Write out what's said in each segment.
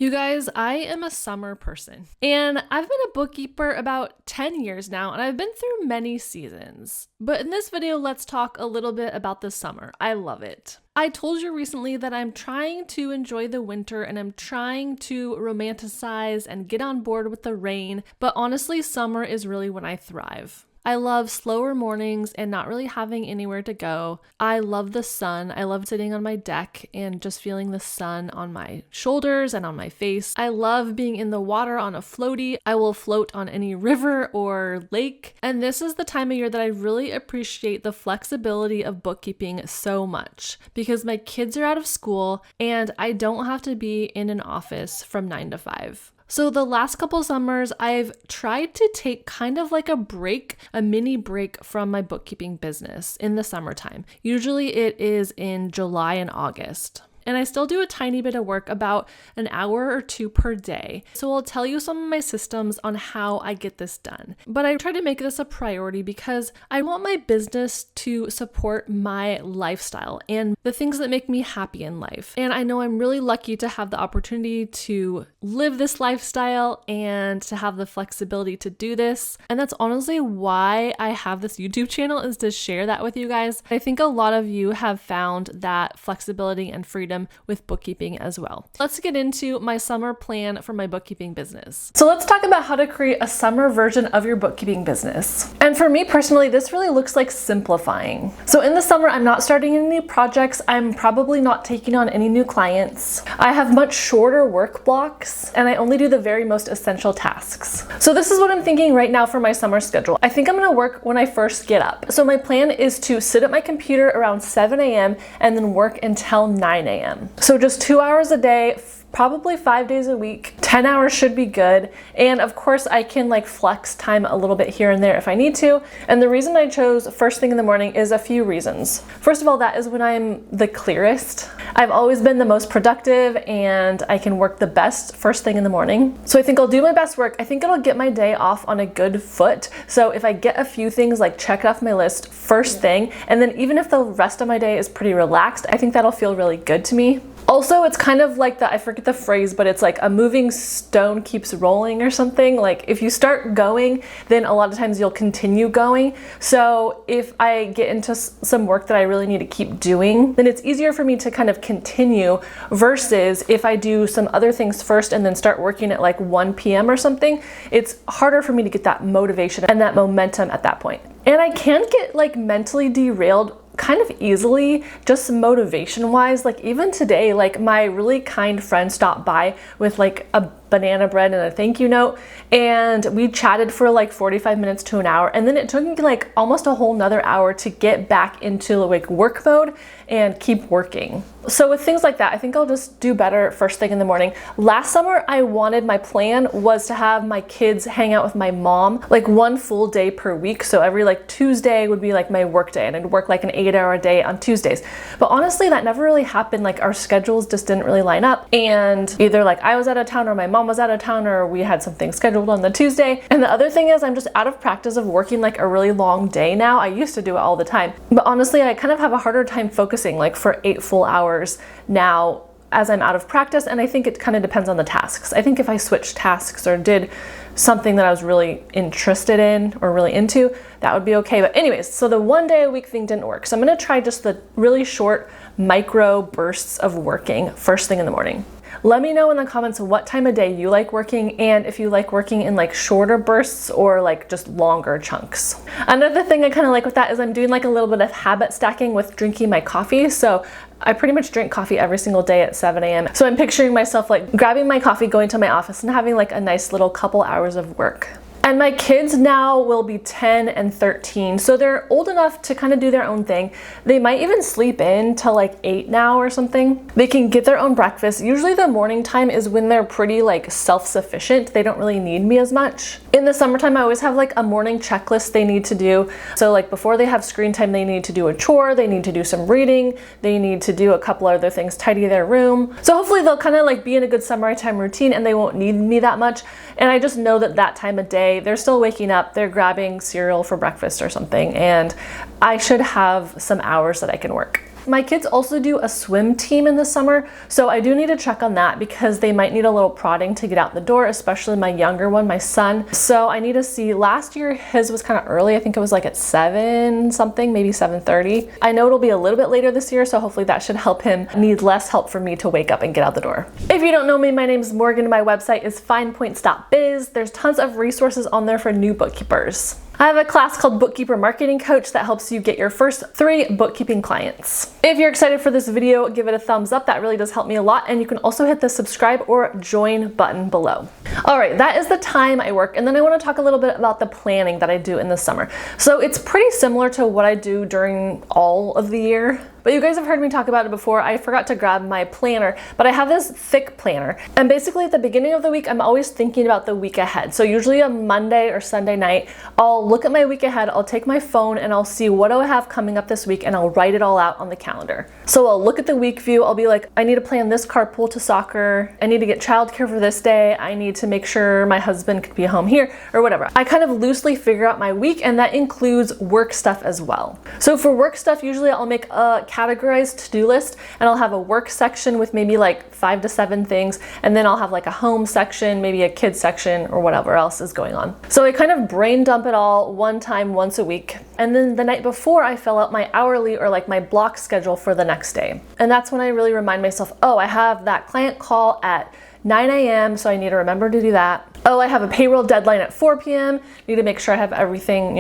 You guys, I am a summer person, and I've been a bookkeeper about 10 years now, and I've been through many seasons. But in this video, let's talk a little bit about the summer. I love it. I told you recently that I'm trying to enjoy the winter and I'm trying to romanticize and get on board with the rain, but honestly, summer is really when I thrive. I love slower mornings and not really having anywhere to go. I love the sun. I love sitting on my deck and just feeling the sun on my shoulders and on my face. I love being in the water on a floaty. I will float on any river or lake. And this is the time of year that I really appreciate the flexibility of bookkeeping so much because my kids are out of school and I don't have to be in an office from 9 to 5. So the last couple summers, I've tried to take kind of like a break, a mini break from my bookkeeping business in the summertime. Usually it is in July and August. And I still do a tiny bit of work, about an hour or two per day. So I'll tell you some of my systems on how I get this done. But I try to make this a priority because I want my business to support my lifestyle and the things that make me happy in life. And I know I'm really lucky to have the opportunity to live this lifestyle and to have the flexibility to do this. And that's honestly why I have this YouTube channel, is to share that with you guys. I think a lot of you have found that flexibility and freedom with bookkeeping as well. Let's get into my summer plan for my bookkeeping business. So let's talk about how to create a summer version of your bookkeeping business. And for me personally, this really looks like simplifying. So in the summer, I'm not starting any new projects. I'm probably not taking on any new clients. I have much shorter work blocks and I only do the very most essential tasks. So this is what I'm thinking right now for my summer schedule. I think I'm gonna work when I first get up. So my plan is to sit at my computer around 7 a.m. and then work until 9 a.m. So just 2 hours a day, probably 5 days a week. 10 hours should be good. And of course I can flex time a little bit here and there if I need to. And the reason I chose first thing in the morning is a few reasons. First of all, that is when I'm the clearest. I've always been the most productive and I can work the best first thing in the morning. So I think I'll do my best work. I think it'll get my day off on a good foot. So if I get a few things checked off my list first thing, and then even if the rest of my day is pretty relaxed, I think that'll feel really good to me. Also, it's kind of like I forget the phrase, but it's like a moving stone keeps rolling or something. If you start going, then a lot of times you'll continue going. So if I get into some work that I really need to keep doing, then it's easier for me to kind of continue versus if I do some other things first and then start working at 1 p.m. or something, it's harder for me to get that motivation and that momentum at that point. And I can get mentally derailed kind of easily, just motivation wise. Even today, my really kind friend stopped by with a banana bread and a thank you note, and we chatted for 45 minutes to an hour, and then it took me almost a whole nother hour to get back into work mode and keep working. So with things like that, I think I'll just do better first thing in the morning. Last summer, my plan was to have my kids hang out with my mom 1 full day per week. So every Tuesday would be my work day, and I'd work an 8-hour day on Tuesdays. But honestly, that never really happened. Our schedules just didn't really line up, and either I was out of town or my mom was out of town, or we had something scheduled on the Tuesday. And the other thing is I'm just out of practice of working a really long day now. I used to do it all the time, but honestly, I kind of have a harder time focusing for 8 full hours now as I'm out of practice. And I think it kind of depends on the tasks. I think if I switched tasks or did something that I was really interested in or really into, that would be okay. But anyways, so the 1 day a week thing didn't work. So I'm going to try just the really short micro bursts of working first thing in the morning. Let me know in the comments what time of day you like working, and if you like working in shorter bursts or just longer chunks. Another thing I kind of like with that is I'm doing a little bit of habit stacking with drinking my coffee. So I pretty much drink coffee every single day at 7 a.m. So I'm picturing myself grabbing my coffee, going to my office and having a nice little couple hours of work. And my kids now will be 10 and 13, so they're old enough to kind of do their own thing. They might even sleep in till 8 now or something. They can get their own breakfast. Usually the morning time is when they're pretty self-sufficient. They don't really need me as much. In the summertime, I always have a morning checklist they need to do. So before they have screen time, they need to do a chore, they need to do some reading, they need to do a couple other things, tidy their room. So hopefully they'll kind of be in a good summertime routine and they won't need me that much. And I just know that time of day, they're still waking up, they're grabbing cereal for breakfast or something, and I should have some hours that I can work. My kids also do a swim team in the summer, so I do need to check on that because they might need a little prodding to get out the door, especially my younger one, my son. So I need to see, last year his was kind of early. I think it was like at 7 something, maybe 7:30. I know it'll be a little bit later this year, so hopefully that should help him need less help for me to wake up and get out the door. If you don't know me, my name is Morgan. My website is FinePoints.biz. There's tons of resources on there for new bookkeepers. I have a class called Bookkeeper Marketing Coach that helps you get your first 3 bookkeeping clients. If you're excited for this video, give it a thumbs up. That really does help me a lot. And you can also hit the subscribe or join button below. All right, that is the time I work. And then I want to talk a little bit about the planning that I do in the summer. So it's pretty similar to what I do during all of the year. But you guys have heard me talk about it before. I forgot to grab my planner, but I have this thick planner. And basically at the beginning of the week, I'm always thinking about the week ahead. So usually a Monday or Sunday night, I'll look at my week ahead, I'll take my phone and I'll see what do I have coming up this week and I'll write it all out on the calendar. So I'll look at the week view, I'll be like, I need to plan this carpool to soccer, I need to get childcare for this day, I need to make sure my husband could be home here or whatever. I kind of loosely figure out my week, and that includes work stuff as well. So for work stuff, usually I'll make a categorized to-do list and I'll have a work section with maybe like 5 to 7 things, and then I'll have like a home section, maybe a kids section, or whatever else is going on. So I kind of brain dump it all one time once a week, and then the night before I fill out my hourly or like my block schedule for the next day. And that's when I really remind myself, oh, I have that client call at 9 a.m. so I need to remember to do that. Oh, I have a payroll deadline at 4 p.m. Need to make sure I have everything,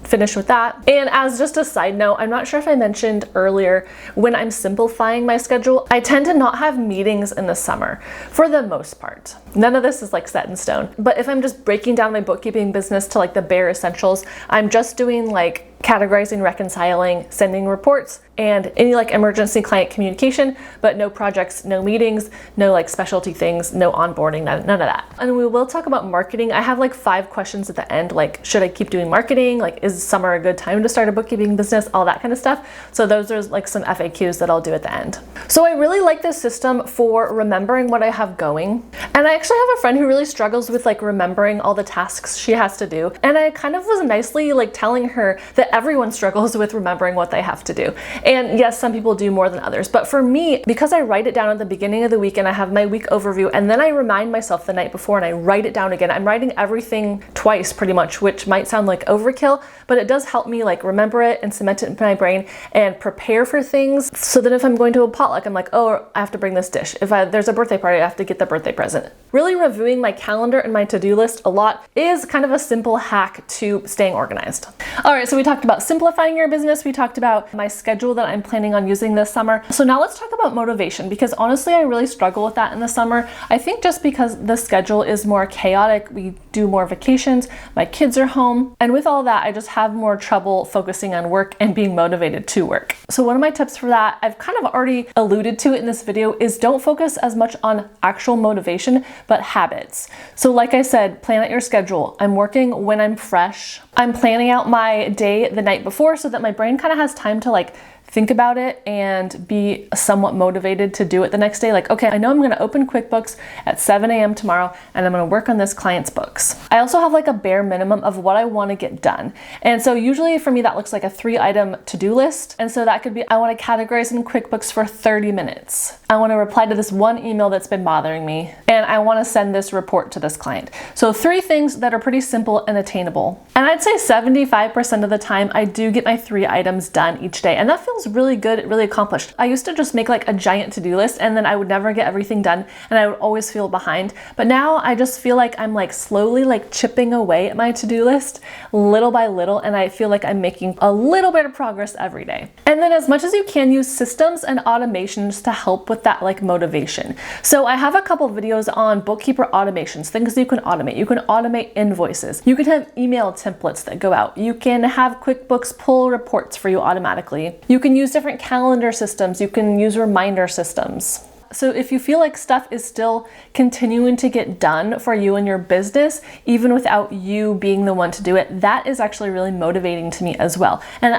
finished with that. And as just a side note, I'm not sure if I mentioned earlier, when I'm simplifying my schedule, I tend to not have meetings in the summer for the most part. None of this is like set in stone. But if I'm just breaking down my bookkeeping business to like the bare essentials, I'm just doing like categorizing, reconciling, sending reports, and any like emergency client communication, but no projects, no meetings, no like specialty things, no onboarding, none of that. And we will talk about marketing. I have like 5 questions at the end, like, should I keep doing marketing? Like, is summer a good time to start a bookkeeping business? All that kind of stuff. So those are like some FAQs that I'll do at the end. So I really like this system for remembering what I have going. And I actually have a friend who really struggles with like remembering all the tasks she has to do. And I kind of was nicely like telling her that everyone struggles with remembering what they have to do. And yes, some people do more than others. But for me, because I write it down at the beginning of the week and I have my week overview, and then I remind myself the night before and I write it down again. I'm writing everything twice pretty much, which might sound like overkill, but it does help me like remember it and cement it in my brain and prepare for things, so that if I'm going to a potluck, I'm like, oh, I have to bring this dish. If there's a birthday party, I have to get the birthday present. Really reviewing my calendar and my to-do list a lot is kind of a simple hack to staying organized. All right, so we talked about simplifying your business. We talked about my schedule that I'm planning on using this summer. So now let's talk about motivation, because honestly, I really struggle with that in the summer. I think just because the schedule is more chaotic, we do more vacations, my kids are home, and with all that, I just have more trouble focusing on work and being motivated to work. So one of my tips for that, I've kind of already alluded to it in this video, is don't focus as much on actual motivation, but habits. So like I said, plan out your schedule. I'm working when I'm fresh. I'm planning out my day the night before so that my brain kind of has time to like think about it and be somewhat motivated to do it the next day. Like, okay, I know I'm gonna open QuickBooks at 7 a.m. tomorrow and I'm gonna work on this client's books. I also have like a bare minimum of what I wanna get done. And so usually for me, that looks like a 3-item to-do list. And so that could be, I wanna categorize in QuickBooks for 30 minutes. I wanna reply to this one email that's been bothering me. And I wanna send this report to this client. So 3 things that are pretty simple and attainable. And I'd say 75% of the time, I do get my 3 items done each day. And that feels really good, really accomplished. I used to just make like a giant to-do list and then I would never get everything done and I would always feel behind. But now I just feel like I'm like slowly like chipping away at my to-do list little by little, and I feel like I'm making a little bit of progress every day. And then as much as you can, use systems and automations to help with that like motivation. So I have a couple videos on bookkeeper automations, things you can automate. You can automate invoices. You can have email templates that go out. You can have QuickBooks pull reports for you automatically. You can use different calendar systems. You can use reminder systems. So if you feel like stuff is still continuing to get done for you and your business, even without you being the one to do it, that is actually really motivating to me as well. And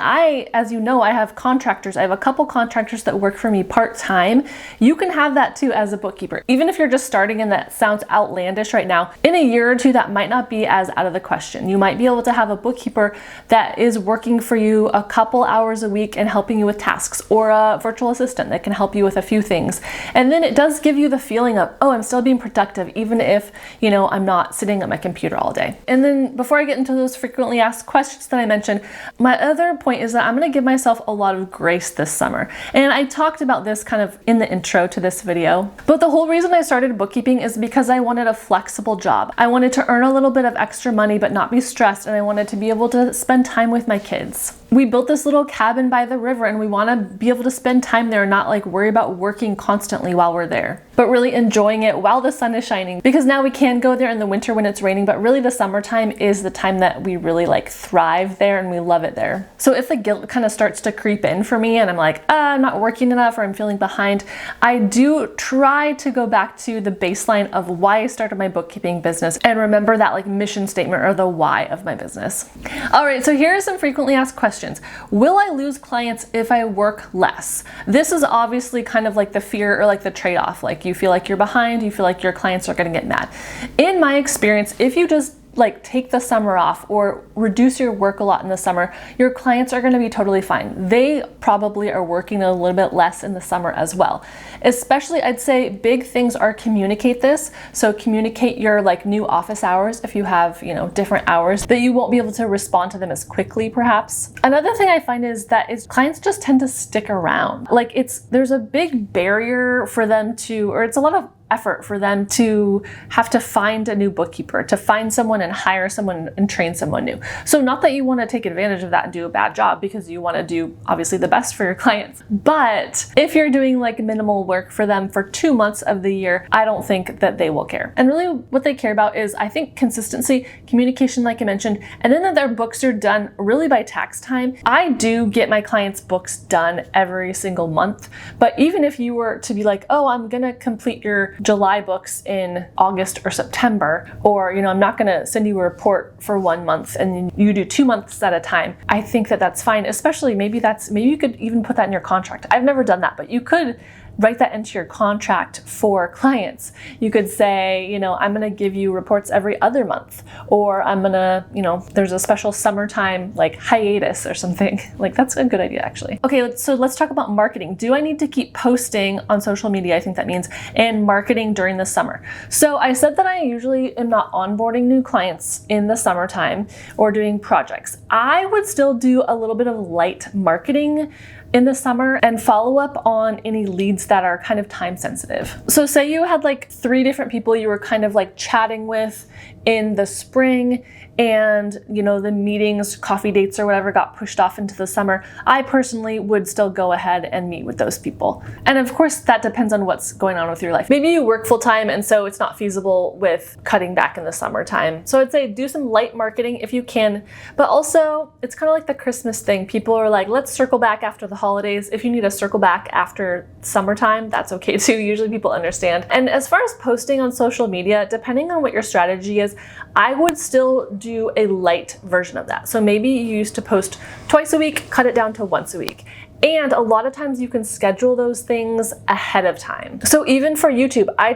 as you know, I have contractors. I have a couple contractors that work for me part-time. You can have that too as a bookkeeper. Even if you're just starting and that sounds outlandish right now, in a year or two, that might not be as out of the question. You might be able to have a bookkeeper that is working for you a couple hours a week and helping you with tasks, or a virtual assistant that can help you with a few things. And then it does give you the feeling of, oh, I'm still being productive, even if, I'm not sitting at my computer all day. And then before I get into those frequently asked questions that I mentioned, my other point is that I'm going to give myself a lot of grace this summer. And I talked about this kind of in the intro to this video. But the whole reason I started bookkeeping is because I wanted a flexible job. I wanted to earn a little bit of extra money, but not be stressed. And I wanted to be able to spend time with my kids. We built this little cabin by the river, and we want to be able to spend time there and not like worry about working constantly while we're there, but really enjoying it while the sun is shining. Because now we can go there in the winter when it's raining, but really the summertime is the time that we really like thrive there and we love it there. So if the guilt kind of starts to creep in for me and I'm like, I'm not working enough or I'm feeling behind, I do try to go back to the baseline of why I started my bookkeeping business and remember that like mission statement or the why of my business. All right, so here are some frequently asked questions. Will I lose clients if I work less? This is obviously kind of like the fear or like the trade-off. Like you feel like you're behind, you feel like your clients are going to get mad. In my experience, if you just like take the summer off or reduce your work a lot in the summer, your clients are going to be totally fine. They probably are working a little bit less in the summer as well. Especially, I'd say big things are communicate this. So communicate your like new office hours if you have, different hours that you won't be able to respond to them as quickly perhaps. Another thing I find is clients just tend to stick around. Like there's a big barrier for them to, or it's a lot of effort for them to have to find a new bookkeeper, to find someone and hire someone and train someone new. So not that you want to take advantage of that and do a bad job, because you want to do obviously the best for your clients. But if you're doing like minimal work for them for 2 months of the year, I don't think that they will care. And really what they care about is, I think, consistency, communication, like I mentioned, and then that their books are done really by tax time. I do get my clients' books done every single month. But even if you were to be like, oh, I'm going to complete your July books in August or September, or I'm not going to send you a report for 1 month and you do 2 months at a time, I think that that's fine. Especially maybe you could even put that in your contract. I've never done that, but you could write that into your contract for clients. You could say, I'm going to give you reports every other month, or I'm going to, there's a special summertime like hiatus or something. Like that's a good idea actually. Okay, so let's talk about marketing. Do I need to keep posting on social media? I think that means, and marketing during the summer. So I said that I usually am not onboarding new clients in the summertime or doing projects. I would still do a little bit of light marketing in the summer and follow up on any leads that are kind of time sensitive. So say you had like 3 different people you were kind of like chatting with in the spring, and the meetings, coffee dates or whatever got pushed off into the summer. I personally would still go ahead and meet with those people. And of course that depends on what's going on with your life. Maybe you work full time and so it's not feasible with cutting back in the summertime. So I'd say do some light marketing if you can, but also it's kind of like the Christmas thing. People are like, let's circle back after the holidays. If you need to circle back after summertime, that's okay too. Usually people understand. And as far as posting on social media, depending on what your strategy is, I would still do a light version of that. So maybe you used to post twice a week, cut it down to once a week. And a lot of times you can schedule those things ahead of time. So even for YouTube, I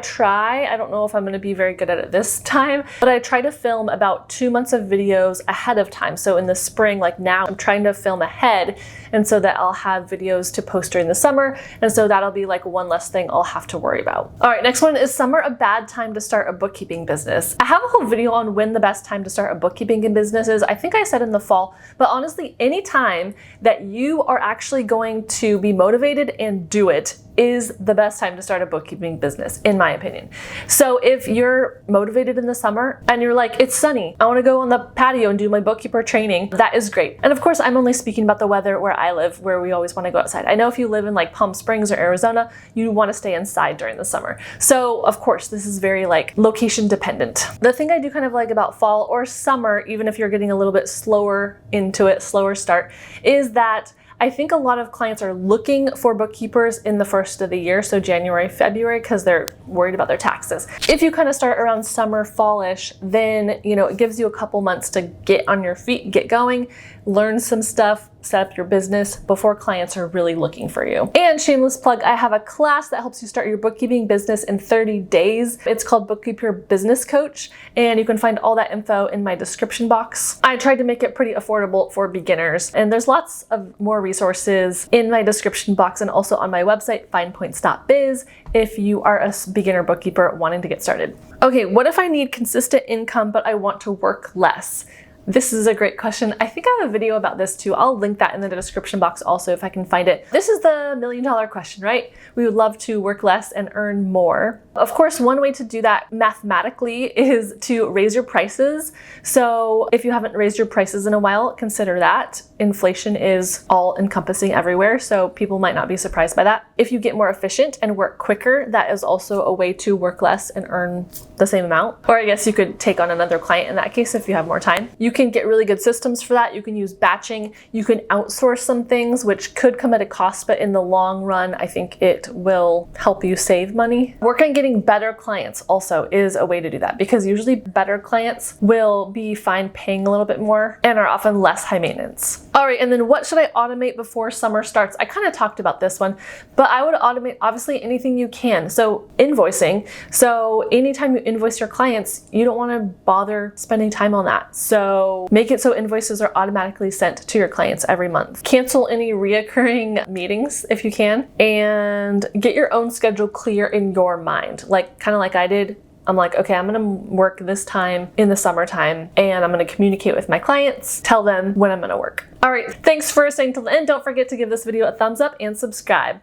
don't know if I'm going to be very good at it this time, but I try to film about 2 months of videos ahead of time. So in the spring, like now, I'm trying to film ahead, and so that I'll have videos to post during the summer. And so that'll be like one less thing I'll have to worry about. All right, next one, is summer a bad time to start a bookkeeping business? I have a whole video on when the best time to start a bookkeeping business is. I think I said in the fall, but honestly, any time that you are actually going to be motivated and do it is the best time to start a bookkeeping business, in my opinion. So if you're motivated in the summer and you're like, it's sunny, I want to go on the patio and do my bookkeeper training, that is great. And of course, I'm only speaking about the weather where I live, where we always want to go outside. I know if you live in like Palm Springs or Arizona, you want to stay inside during the summer. So of course, this is very like location dependent. The thing I do kind of like about fall or summer, even if you're getting a little bit slower into it, slower start, is that I think a lot of clients are looking for bookkeepers in the first of the year, so January, February, because they're worried about their taxes. If you kind of start around summer, fallish, then, you know, it gives you a couple months to get on your feet, get going, learn some stuff, set up your business before clients are really looking for you. And shameless plug, I have a class that helps you start your bookkeeping business in 30 days. It's called Bookkeeper Business Coach, and you can find all that info in my description box. I tried to make it pretty affordable for beginners, and there's lots of more resources in my description box and also on my website, FinePoints.biz, if you are a beginner bookkeeper wanting to get started. Okay, what if I need consistent income but I want to work less? This is a great question. I think I have a video about this too. I'll link that in the description box also if I can find it. This is the million-dollar question, right? We would love to work less and earn more. Of course, one way to do that mathematically is to raise your prices. So if you haven't raised your prices in a while, consider that. Inflation is all-encompassing everywhere, so people might not be surprised by that. If you get more efficient and work quicker, that is also a way to work less and earn the same amount. Or I guess you could take on another client in that case if you have more time. You can get really good systems for that. You can use batching. You can outsource some things, which could come at a cost, but in the long run, I think it will help you save money. Work on getting better clients also is a way to do that, because usually better clients will be fine paying a little bit more and are often less high maintenance. All right, and then what should I automate before summer starts? I kind of talked about this one, but I would automate obviously anything you can. So invoicing. So anytime you invoice your clients, you don't want to bother spending time on that. So make it so invoices are automatically sent to your clients every month. Cancel any reoccurring meetings if you can, and get your own schedule clear in your mind. Like kind of like I did. I'm like, okay, I'm gonna work this time in the summertime and I'm gonna communicate with my clients, tell them when I'm gonna work. All right, thanks for staying till the end. Don't forget to give this video a thumbs up and subscribe.